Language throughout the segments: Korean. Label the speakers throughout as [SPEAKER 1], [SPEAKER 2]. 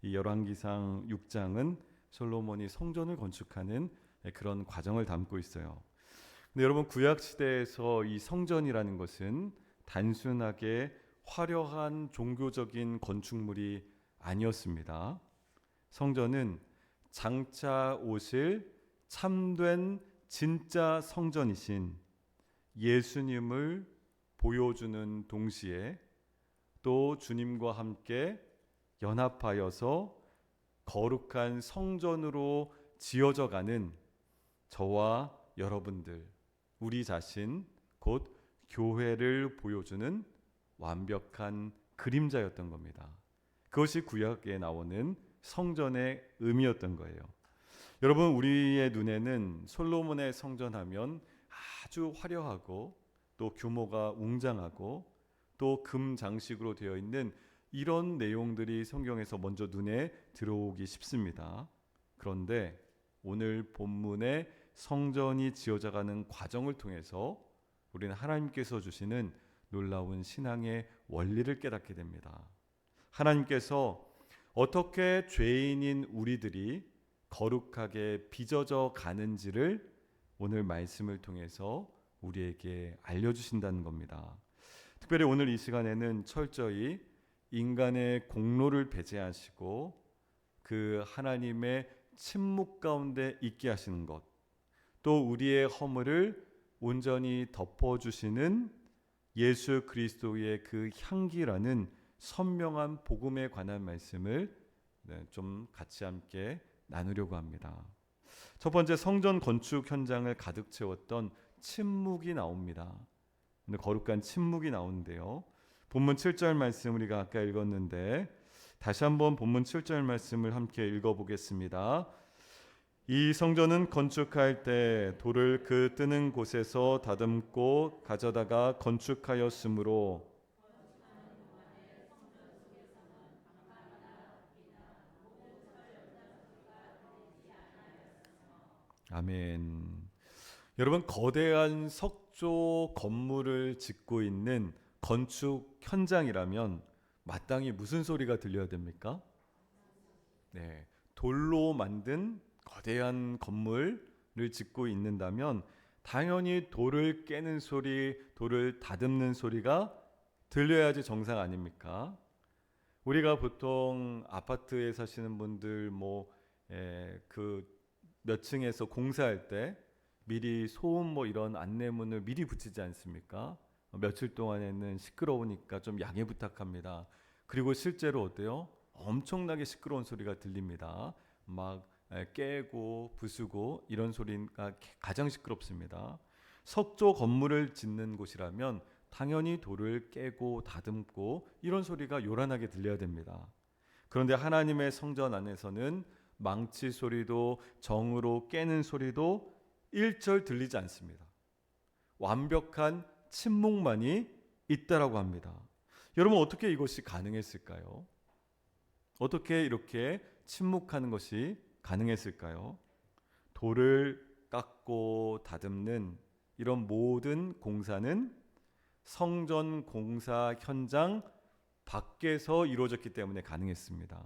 [SPEAKER 1] 이 열왕기상 6장은 솔로몬이 성전을 건축하는 그런 과정을 담고 있어요. 근데 여러분, 구약 시대에서 이 성전이라는 것은 단순하게 화려한 종교적인 건축물이 아니었습니다. 성전은 장차 오실 참된 진짜 성전이신 예수님을 보여주는 동시에 또 주님과 함께 연합하여서 거룩한 성전으로 지어져 가는 저와 여러분들, 우리 자신 곧 교회를 보여주는 완벽한 그림자였던 겁니다. 그것이 구약에 나오는 성전의 의미였던 거예요. 여러분, 우리의 눈에는 솔로몬의 성전하면 아주 화려하고 또 규모가 웅장하고 또 금 장식으로 되어 있는 이런 내용들이 성경에서 먼저 눈에 들어오기 쉽습니다. 그런데 오늘 본문의 성전이 지어져가는 과정을 통해서 우리는 하나님께서 주시는 놀라운 신앙의 원리를 깨닫게 됩니다. 하나님께서 어떻게 죄인인 우리들이 거룩하게 빚어져 가는지를 오늘 말씀을 통해서 우리에게 알려주신다는 겁니다. 특별히 오늘 이 시간에는 철저히 인간의 공로를 배제하시고 그 하나님의 침묵 가운데 있게 하시는 것, 또 우리의 허물을 온전히 덮어주시는 예수 그리스도의 그 향기라는 선명한 복음에 관한 말씀을 좀 같이 함께 나누려고 합니다. 첫 번째, 성전 건축 현장을 가득 채웠던 침묵이 나옵니다. 거룩한 침묵이 나오는데요. 본문 7절 말씀 우리가 아까 읽었는데 다시 한번 본문 7절 말씀을 함께 읽어보겠습니다. 이 성전은 건축할 때 돌을 그 뜨는 곳에서 다듬고 가져다가 건축하였으므로 아멘. 여러분, 거대한 석조 건물을 짓고 있는 건축 현장이라면 마땅히 무슨 소리가 들려야 됩니까? 네, 돌로 만든 거대한 건물을 짓고 있는다면 당연히 돌을 깨는 소리, 돌을 다듬는 소리가 들려야지 정상 아닙니까? 우리가 보통 아파트에 사시는 분들 그 몇 층에서 공사할 때 미리 소음 이런 안내문을 미리 붙이지 않습니까? 며칠 동안에는 시끄러우니까 좀 양해 부탁합니다. 그리고 실제로 어때요? 엄청나게 시끄러운 소리가 들립니다. 막 깨고 부수고 이런 소리가 가장 시끄럽습니다. 석조 건물을 짓는 곳이라면 당연히 돌을 깨고 다듬고 이런 소리가 요란하게 들려야 됩니다. 그런데 하나님의 성전 안에서는 망치 소리도 정으로 깨는 소리도 일절 들리지 않습니다. 완벽한 침묵만이 있다라고 합니다. 여러분, 어떻게 이것이 가능했을까요? 어떻게 이렇게 침묵하는 것이 가능했을까요? 돌을 깎고 다듬는 이런 모든 공사는 성전 공사 현장 밖에서 이루어졌기 때문에 가능했습니다.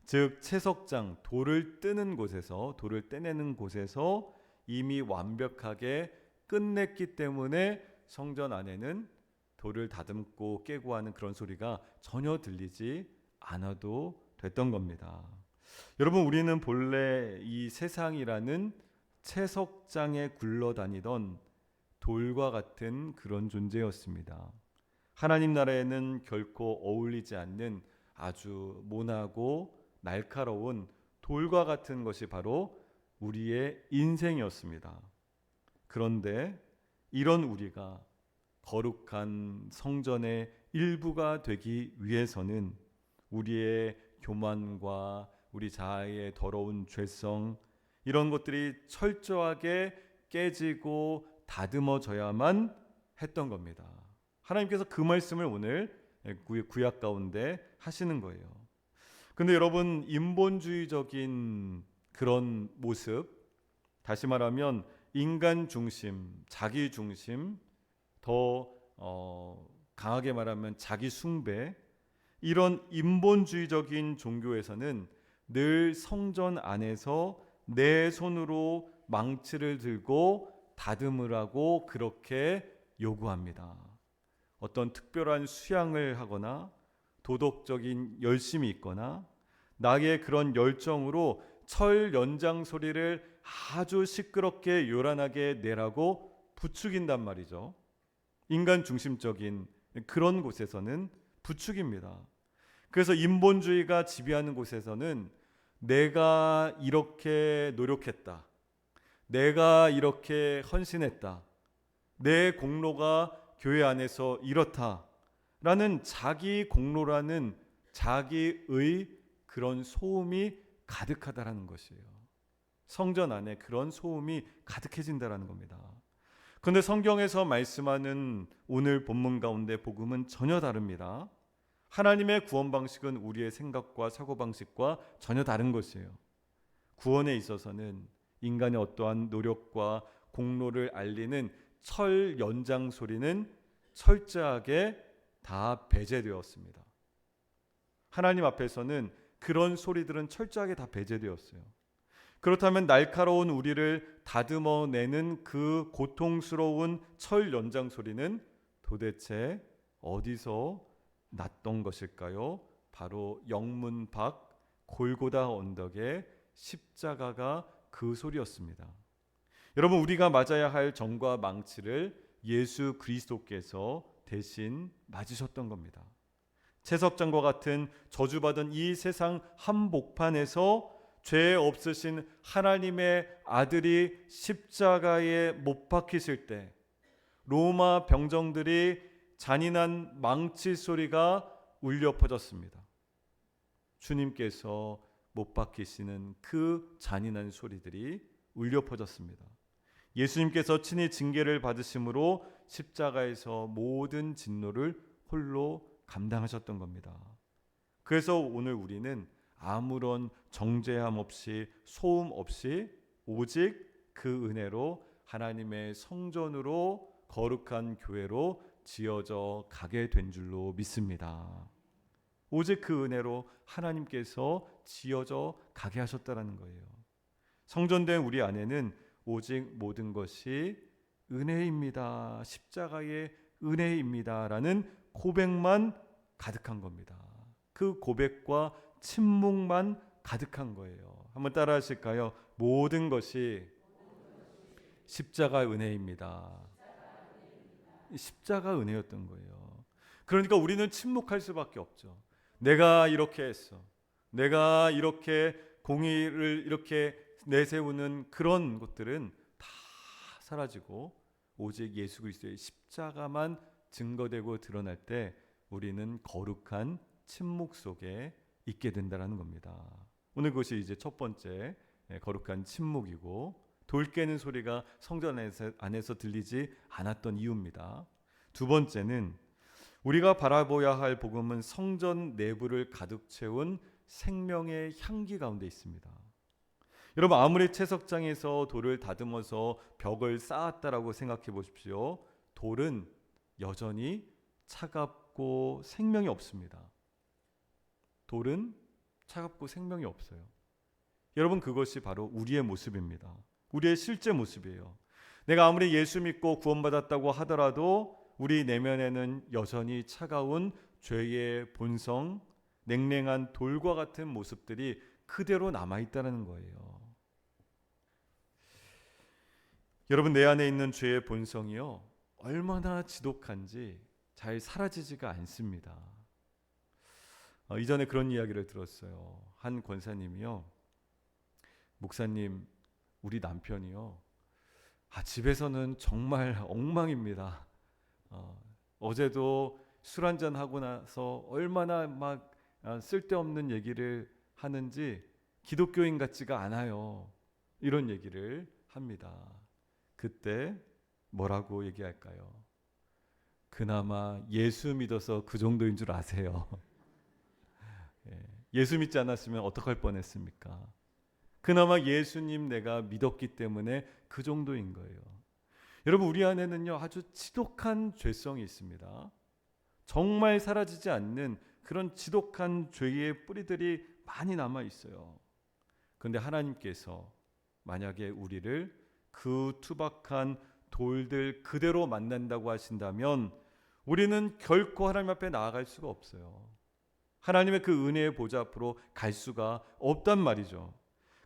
[SPEAKER 1] 즉 채석장, 돌을 뜨는 곳에서, 돌을 떼내는 곳에서 이미 완벽하게 끝냈기 때문에 성전 안에는 돌을 다듬고 깨고 하는 그런 소리가 전혀 들리지 않아도 됐던 겁니다. 여러분, 우리는 본래 이 세상이라는 채석장에 굴러다니던 돌과 같은 그런 존재였습니다. 하나님 나라에는 결코 어울리지 않는 아주 모나고 날카로운 돌과 같은 것이 바로 우리의 인생이었습니다. 그런데 이런 우리가 거룩한 성전의 일부가 되기 위해서는 우리의 교만과 우리 자아의 더러운 죄성, 이런 것들이 철저하게 깨지고 다듬어져야만 했던 겁니다. 하나님께서 그 말씀을 오늘 구약 가운데 하시는 거예요. 근데 여러분, 인본주의적인 그런 모습, 다시 말하면 인간 중심, 자기 중심, 더 강하게 말하면 자기 숭배, 이런 인본주의적인 종교에서는 늘 성전 안에서 내 손으로 망치를 들고 다듬으라고 그렇게 요구합니다. 어떤 특별한 수양을 하거나 도덕적인 열심이 있거나 나의 그런 열정으로 철 연장 소리를 아주 시끄럽게 요란하게 내라고 부추긴단 말이죠. 인간 중심적인 그런 곳에서는 부추깁니다. 그래서 인본주의가 지배하는 곳에서는 내가 이렇게 노력했다, 내가 이렇게 헌신했다, 내 공로가 교회 안에서 이렇다라는 자기 공로라는 자기의 그런 소음이 가득하다라는 것이에요. 성전 안에 그런 소음이 가득해진다라는 겁니다. 그런데 성경에서 말씀하는 오늘 본문 가운데 복음은 전혀 다릅니다. 하나님의 구원 방식은 우리의 생각과 사고방식과 전혀 다른 것이에요. 구원에 있어서는 인간의 어떠한 노력과 공로를 알리는 철 연장 소리는 철저하게 다 배제되었습니다. 하나님 앞에서는 그런 소리들은 철저하게 다 배제되었어요. 그렇다면 날카로운 우리를 다듬어내는 그 고통스러운 철 연장 소리는 도대체 어디서 났던 것일까요? 바로 영문 밖 골고다 언덕의 십자가가 그 소리였습니다. 여러분, 우리가 맞아야 할 정과 망치를 예수 그리스도께서 대신 맞으셨던 겁니다. 채석장과 같은 저주받은 이 세상 한복판에서 죄 없으신 하나님의 아들이 십자가에 못 박히실 때 로마 병정들이 잔인한 망치 소리가 울려 퍼졌습니다. 주님께서 못 박히시는 그 잔인한 소리들이 울려 퍼졌습니다. 예수님께서 친히 징계를 받으심으로 십자가에서 모든 진노를 홀로 감당하셨던 겁니다. 그래서 오늘 우리는 아무런 정죄함 없이 소음 없이 오직 그 은혜로 하나님의 성전으로 거룩한 교회로 지어져 가게 된 줄로 믿습니다. 오직 그 은혜로 하나님께서 지어져 가게 하셨다는 거예요. 성전된 우리 안에는 오직 모든 것이 은혜입니다. 십자가의 은혜입니다라는 고백만 가득한 겁니다. 그 고백과 침묵만 가득한 거예요. 한번 따라 하실까요? 모든 것이 십자가 은혜입니다. 십자가 은혜였던 거예요. 그러니까 우리는 침묵할 수밖에 없죠. 내가 이렇게 했어. 내가 이렇게 공의를 이렇게 내세우는 그런 것들은 다 사라지고 오직 예수 그리스도의 십자가만 증거되고 드러날 때 우리는 거룩한 침묵 속에 있게 된다는 겁니다. 오늘 그것이 이제 첫 번째 거룩한 침묵이고 돌 깨는 소리가 성전 안에서 들리지 않았던 이유입니다. 두 번째는 우리가 바라보아야 할 복음은 성전 내부를 가득 채운 생명의 향기 가운데 있습니다. 여러분, 아무리 채석장에서 돌을 다듬어서 벽을 쌓았다라고 생각해 보십시오. 돌은 여전히 차갑고 생명이 없습니다. 돌은 차갑고 생명이 없어요. 여러분, 그것이 바로 우리의 모습입니다. 우리의 실제 모습이에요. 내가 아무리 예수 믿고 구원받았다고 하더라도 우리 내면에는 여전히 차가운 죄의 본성, 냉랭한 돌과 같은 모습들이 그대로 남아있다는 거예요. 여러분, 내 안에 있는 죄의 본성이요, 얼마나 지독한지 잘 사라지지가 않습니다. 이전에 그런 이야기를 들었어요. 한 권사님이요, 목사님, 우리 남편이요, 집에서는 정말 엉망입니다. 어제도 술 한잔 하고 나서 얼마나 막 쓸데없는 얘기를 하는지 기독교인 같지가 않아요. 이런 얘기를 합니다. 그때 뭐라고 얘기할까요? 그나마 예수 믿어서 그 정도인 줄 아세요. 예수 믿지 않았으면 어떡할 뻔했습니까? 그나마 예수님 내가 믿었기 때문에 그 정도인 거예요. 여러분, 우리 안에는요 아주 지독한 죄성이 있습니다. 정말 사라지지 않는 그런 지독한 죄의 뿌리들이 많이 남아 있어요. 그런데 하나님께서 만약에 우리를 그 투박한 돌들 그대로 만난다고 하신다면 우리는 결코 하나님 앞에 나아갈 수가 없어요. 하나님의 그 은혜의 보좌 앞으로 갈 수가 없단 말이죠.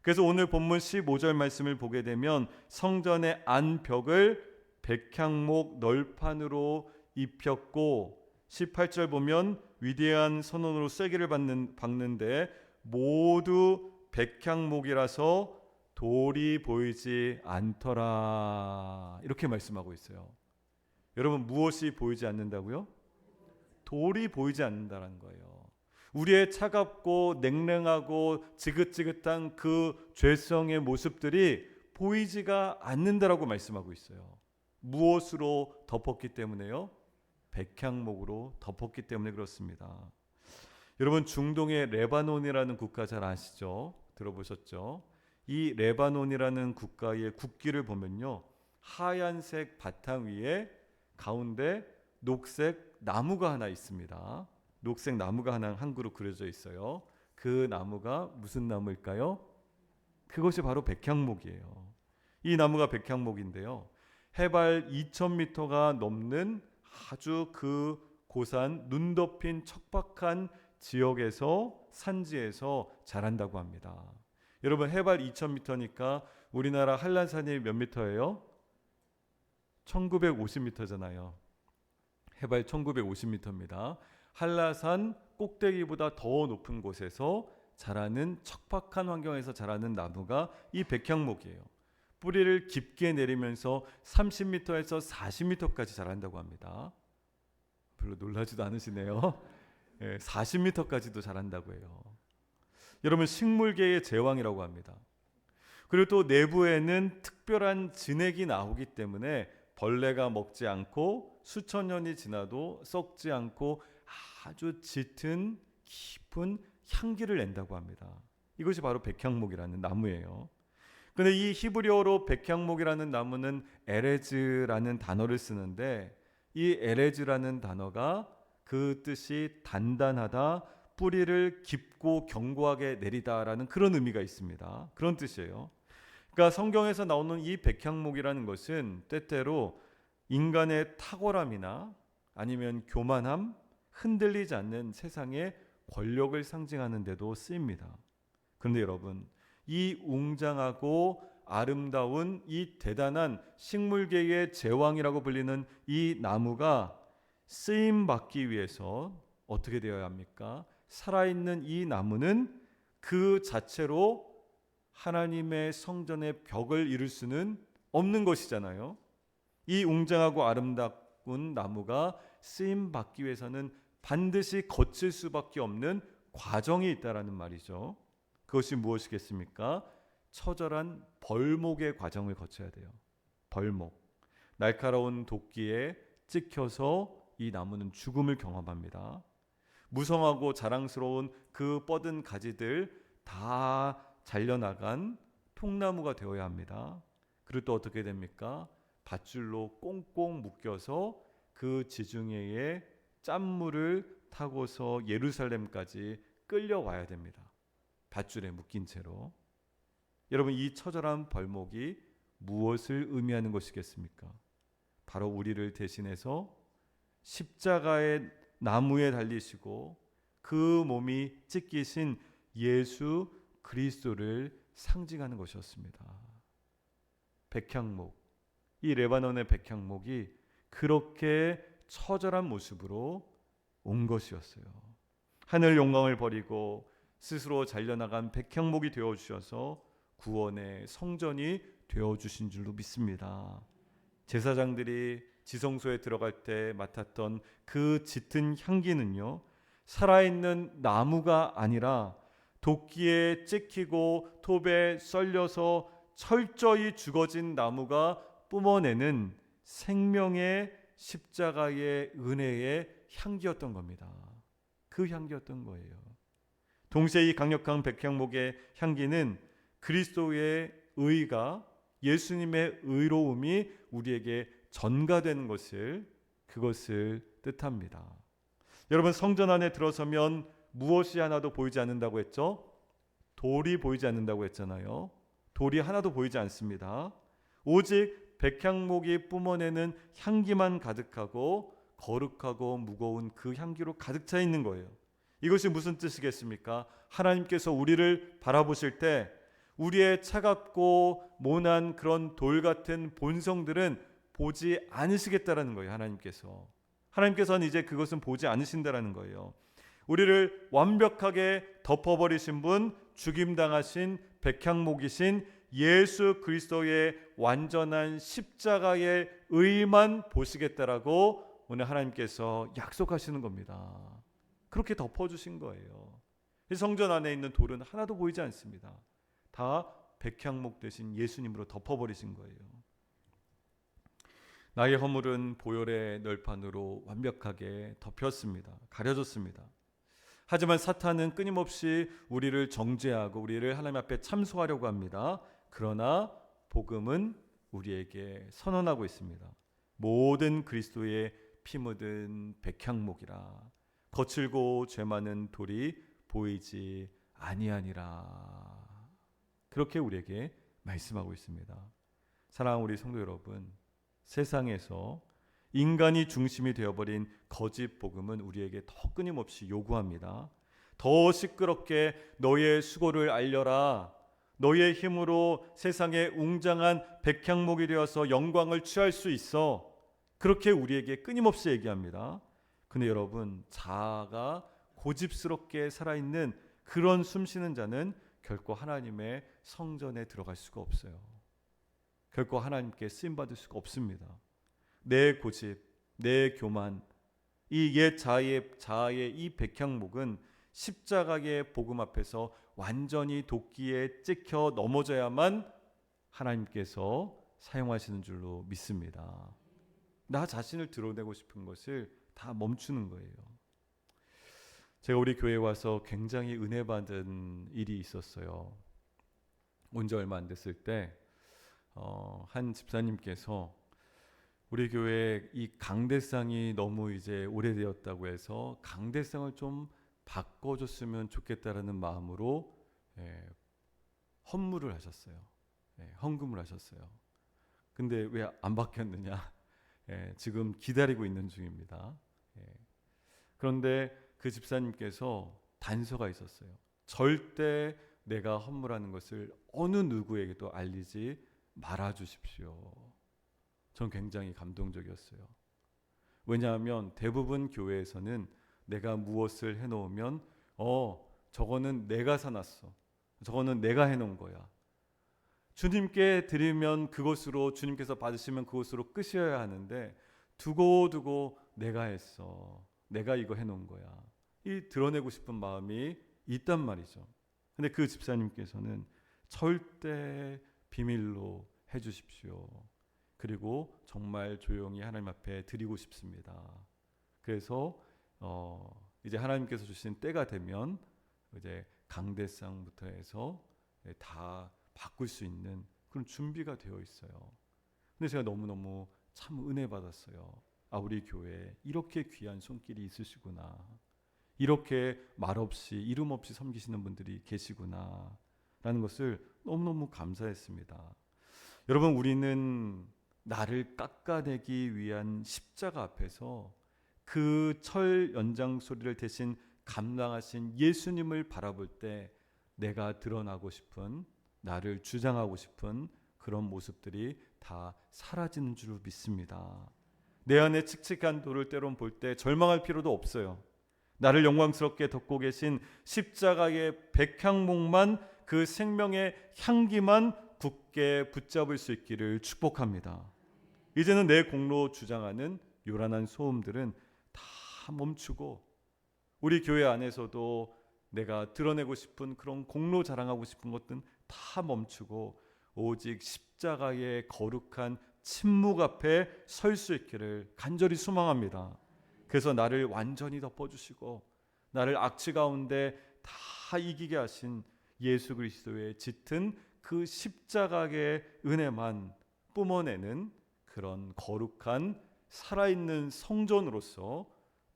[SPEAKER 1] 그래서 오늘 본문 15절 말씀을 보게 되면 성전의 안벽을 백향목 널판으로 입혔고 18절 보면 위대한 선원으로 쐐기를 박는데 모두 백향목이라서 돌이 보이지 않더라. 이렇게 말씀하고 있어요. 여러분, 무엇이 보이지 않는다고요? 돌이 보이지 않는다는 거예요. 우리의 차갑고 냉랭하고 지긋지긋한 그 죄성의 모습들이 보이지가 않는다라고 말씀하고 있어요. 무엇으로 덮었기 때문에요? 백향목으로 덮었기 때문에 그렇습니다. 여러분, 중동의 레바논이라는 국가 잘 아시죠? 들어보셨죠? 이 레바논이라는 국가의 국기를 보면요, 하얀색 바탕 위에 가운데 녹색 나무가 하나 있습니다. 녹색 나무가 하나 한 그루 그려져 있어요. 그 나무가 무슨 나무일까요? 그것이 바로 백향목이에요. 이 나무가 백향목인데요, 해발 2000m가 넘는 아주 그 고산 눈 덮인 척박한 지역에서 산지에서 자란다고 합니다. 여러분, 해발 2000m니까 우리나라 한라산이 몇 미터예요? 1950m잖아요. 해발 1950m입니다. 한라산 꼭대기보다 더 높은 곳에서 자라는 척박한 환경에서 자라는 나무가 이 백향목이에요. 뿌리를 깊게 내리면서 30m에서 40m까지 자란다고 합니다. 별로 놀라지도 않으시네요. 40m까지도 자란다고 해요. 여러분, 식물계의 제왕이라고 합니다. 그리고 또 내부에는 특별한 진액이 나오기 때문에 벌레가 먹지 않고 수천 년이 지나도 썩지 않고 아주 짙은 깊은 향기를 낸다고 합니다. 이것이 바로 백향목이라는 나무예요. 그런데 이 히브리어로 백향목이라는 나무는 에레즈라는 단어를 쓰는데, 이 에레즈라는 단어가 그 뜻이 단단하다, 뿌리를 깊고 견고하게 내리다라는 그런 의미가 있습니다. 그런 뜻이에요. 그러니까 성경에서 나오는 이 백향목이라는 것은 때때로 인간의 탁월함이나 아니면 교만함, 흔들리지 않는 세상의 권력을 상징하는 데도 쓰입니다. 그런데 여러분, 이 웅장하고 아름다운 이 대단한 식물계의 제왕이라고 불리는 이 나무가 쓰임 받기 위해서 어떻게 되어야 합니까? 살아있는 이 나무는 그 자체로 하나님의 성전의 벽을 이룰 수는 없는 것이잖아요. 이 웅장하고 아름다운 나무가 쓰임 받기 위해서는 반드시 거칠 수밖에 없는 과정이 있다라는 말이죠. 그것이 무엇이겠습니까? 처절한 벌목의 과정을 거쳐야 돼요. 벌목. 날카로운 도끼에 찍혀서 이 나무는 죽음을 경험합니다. 무성하고 자랑스러운 그 뻗은 가지들 다 잘려나간 통나무가 되어야 합니다. 그리고 또 어떻게 됩니까? 밧줄로 꽁꽁 묶여서 그 지중해에 짠물을 타고서 예루살렘까지 끌려와야 됩니다. 밧줄에 묶인 채로. 여러분, 이 처절한 벌목이 무엇을 의미하는 것이겠습니까? 바로 우리를 대신해서 십자가의 나무에 달리시고 그 몸이 찢기신 예수 그리스도를 상징하는 것이었습니다. 백향목, 이 레바논의 백향목이 그렇게 처절한 모습으로 온 것이었어요. 하늘 영광을 버리고 스스로 잘려나간 백향목이 되어주셔서 구원의 성전이 되어주신 줄로 믿습니다. 제사장들이 지성소에 들어갈 때 맡았던 그 짙은 향기는요, 살아있는 나무가 아니라 도끼에 찍히고 톱에 썰려서 철저히 죽어진 나무가 뿜어내는 생명의 십자가의 은혜의 향기였던 겁니다. 그 향기였던 거예요. 동시에 이 강력한 백향목의 향기는 그리스도의 의가, 예수님의 의로움이 우리에게 전가되는 것을, 그것을 뜻합니다. 여러분, 성전 안에 들어서면 무엇이 하나도 보이지 않는다고 했죠? 돌이 보이지 않는다고 했잖아요. 돌이 하나도 보이지 않습니다. 오직 백향목이 뿜어내는 향기만 가득하고 거룩하고 무거운 그 향기로 가득 차 있는 거예요. 이것이 무슨 뜻이겠습니까? 하나님께서 우리를 바라보실 때 우리의 차갑고 모난 그런 돌 같은 본성들은 보지 않으시겠다라는 거예요. 하나님께서는 이제 그것은 보지 않으신다라는 거예요. 우리를 완벽하게 덮어버리신 분, 죽임당하신 백향목이신 예수 그리스도의 완전한 십자가의 의만 보시겠다라고 오늘 하나님께서 약속하시는 겁니다. 그렇게 덮어주신 거예요. 성전 안에 있는 돌은 하나도 보이지 않습니다. 다 백향목 되신 예수님으로 덮어버리신 거예요. 나의 허물은 보혈의 널판으로 완벽하게 덮였습니다. 가려졌습니다. 하지만 사탄은 끊임없이 우리를 정죄하고 우리를 하나님 앞에 참소하려고 합니다. 그러나 복음은 우리에게 선언하고 있습니다. 모든 그리스도의 피 묻은 백향목이라 거칠고 죄 많은 돌이 보이지 아니하니라. 그렇게 우리에게 말씀하고 있습니다. 사랑하는 우리 성도 여러분, 세상에서 인간이 중심이 되어버린 거짓 복음은 우리에게 더 끊임없이 요구합니다. 더 시끄럽게 너의 수고를 알려라. 너의 힘으로 세상의 웅장한 백향목이 되어서 영광을 취할 수 있어. 그렇게 우리에게 끊임없이 얘기합니다. 근데 여러분, 자아가 고집스럽게 살아있는 그런 숨쉬는 자는 결코 하나님의 성전에 들어갈 수가 없어요. 결코 하나님께 쓰임받을 수가 없습니다. 내 고집, 내 교만, 이 옛 자아의 이 백향목은 십자가의 복음 앞에서 완전히 도끼에 찍혀 넘어져야만 하나님께서 사용하시는 줄로 믿습니다. 나 자신을 드러내고 싶은 것을 다 멈추는 거예요. 제가 우리 교회에 와서 굉장히 은혜 받은 일이 있었어요. 온 지 얼마 안 됐을 때 한 집사님께서 우리 교회 이 강대상이 너무 이제 오래되었다고 해서 강대상을 좀 바꿔줬으면 좋겠다라는 마음으로 헌물을 하셨어요. 헌금을 하셨어요. 근데 왜 안 바뀌었느냐? 지금 기다리고 있는 중입니다. 그런데 그 집사님께서 단서가 있었어요. 절대 내가 헌물하는 것을 어느 누구에게도 알리지 말아 주십시오. 전 굉장히 감동적이었어요. 왜냐하면 대부분 교회에서는 내가 무엇을 해놓으면 저거는 내가 사놨어. 저거는 내가 해놓은 거야. 주님께 드리면 그것으로, 주님께서 받으시면 그것으로 끝이어야 하는데 두고두고 내가 했어. 내가 이거 해놓은 거야. 이 드러내고 싶은 마음이 있단 말이죠. 근데 그 집사님께서는 절대 비밀로 해주십시오. 그리고 정말 조용히 하나님 앞에 드리고 싶습니다. 그래서 이제 하나님께서 주신 때가 되면 이제 강대상부터 해서 다 바꿀 수 있는 그런 준비가 되어 있어요. 근데 제가 너무너무 참 은혜 받았어요. 우리 교회에 이렇게 귀한 손길이 있으시구나. 이렇게 말없이 이름 없이 섬기시는 분들이 계시구나 라는 것을 너무너무 감사했습니다. 여러분, 우리는 나를 깎아내기 위한 십자가 앞에서 그 철 연장 소리를 대신 감당하신 예수님을 바라볼 때 내가 드러나고 싶은, 나를 주장하고 싶은 그런 모습들이 다 사라지는 줄 믿습니다. 내 안에 칙칙한 돌을 때론 볼 때 절망할 필요도 없어요. 나를 영광스럽게 덮고 계신 십자가의 백향목만, 그 생명의 향기만 굳게 붙잡을 수 있기를 축복합니다. 이제는 내 공로 주장하는 요란한 소음들은 다 멈추고, 우리 교회 안에서도 내가 드러내고 싶은 그런 공로 자랑하고 싶은 것들은 다 멈추고 오직 십자가의 거룩한 침묵 앞에 설 수 있기를 간절히 소망합니다. 그래서 나를 완전히 덮어주시고 나를 악취 가운데 다 이기게 하신 예수 그리스도의 짙은 그 십자가의 은혜만 뿜어내는 그런 거룩한 살아있는 성전으로서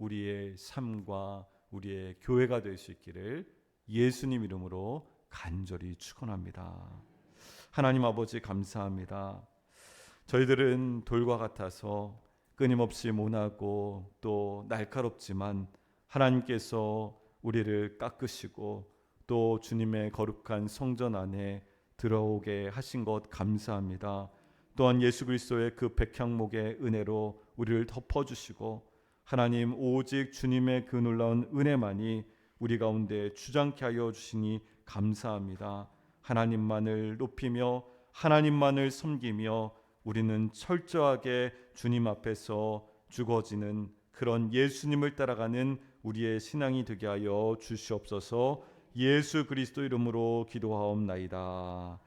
[SPEAKER 1] 우리의 삶과 우리의 교회가 될 수 있기를 예수님 이름으로 간절히 축원합니다. 하나님 아버지 감사합니다. 저희들은 돌과 같아서 끊임없이 모나고 또 날카롭지만 하나님께서 우리를 깎으시고 또 주님의 거룩한 성전 안에 들어오게 하신 것 감사합니다. 또한 예수 그리스도의 그 백향목의 은혜로 우리를 덮어주시고 하나님 오직 주님의 그 놀라운 은혜만이 우리 가운데 주장케 하여 주시니 감사합니다. 하나님만을 높이며 하나님만을 섬기며 우리는 철저하게 주님 앞에서 죽어지는 그런 예수님을 따라가는 우리의 신앙이 되게 하여 주시옵소서. 예수 그리스도 이름으로 기도하옵나이다.